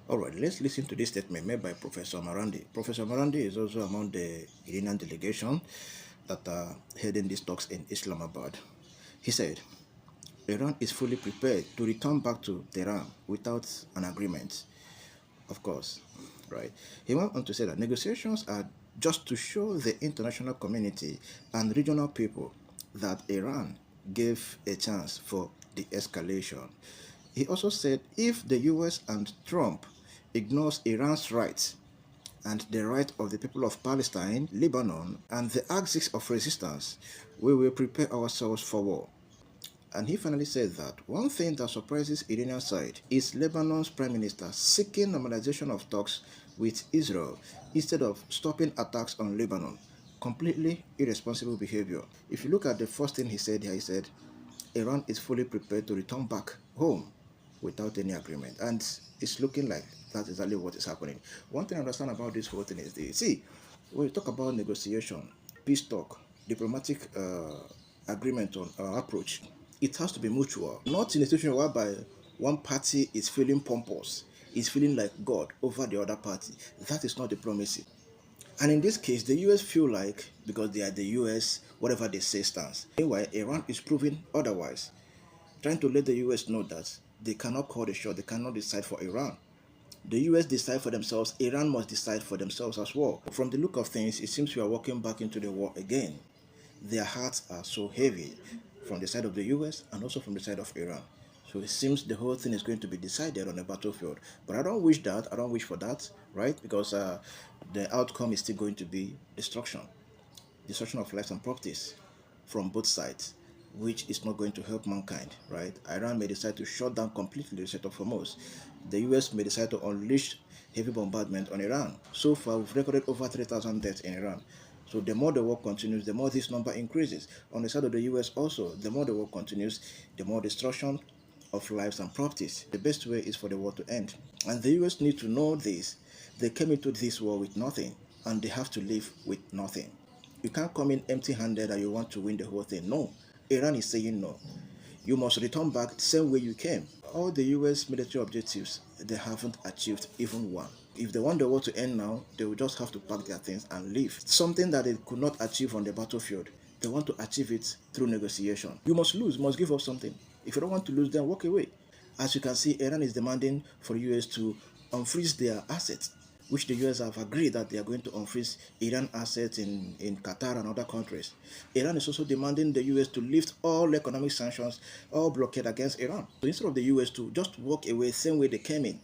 All right, let's listen to this statement made by Professor Marandi. Professor Marandi is also among the Iranian delegation that are heading these talks in Islamabad. He said, Iran is fully prepared to return back to Tehran without an agreement, of course, right? He went on to say that negotiations are just to show the international community and regional people that Iran gave a chance for the escalation. He also said if the US and Trump ignores Iran's rights and the right of the people of Palestine, Lebanon, and the axis of resistance, we will prepare ourselves for war. And he finally said that one thing that surprises Iranian side is Lebanon's prime minister seeking normalization of talks with Israel instead of stopping attacks on Lebanon. Completely irresponsible behavior. If you look at the first thing he said here, he said Iran is fully prepared to return back home without any agreement. And it's looking like that's exactly what is happening. One thing I understand about this whole thing is this. See, when you talk about negotiation, peace talk, diplomatic agreement on approach, it has to be mutual. Not in a situation whereby one party is feeling pompous, is feeling like God over the other party. That is not diplomacy. And in this case, the US feel like, because they are the US, whatever they say stands. Meanwhile, Iran is proving otherwise, trying to let the US know that they cannot call the shot, they cannot decide for Iran. The US decide for themselves, Iran must decide for themselves as well. From the look of things, it seems we are walking back into the war again. Their hearts are so heavy from the side of the US and also from the side of Iran. So it seems the whole thing is going to be decided on a battlefield. But I don't wish that. I don't wish for that, right? Because the outcome is still going to be destruction. Destruction of lives and properties from both sides, which is not going to help mankind, right? Iran may decide to shut down completely the Strait of Hormuz. The US may decide to unleash heavy bombardment on Iran. So far, we've recorded over 3,000 deaths in Iran. So the more the war continues, the more this number increases. On the side of the US also, the more the war continues, the more destruction of lives and properties. The best way is for the war to end. And the US need to know this. They came into this war with nothing, and they have to live with nothing. You can't come in empty-handed and you want to win the whole thing. No. Iran is saying no. You must return back the same way you came. All the US military objectives, they haven't achieved even one. If they want the war to end now, they will just have to pack their things and leave. Something that they could not achieve on the battlefield, they want to achieve it through negotiation. You must lose, you must give up something. If you don't want to lose, then walk away. As you can see, Iran is demanding for the US to unfreeze their assets, which the US have agreed that they are going to unfreeze Iran assets in Qatar and other countries. Iran is also demanding the US to lift all economic sanctions, all blockade against Iran. So instead of the US to just walk away same way they came in,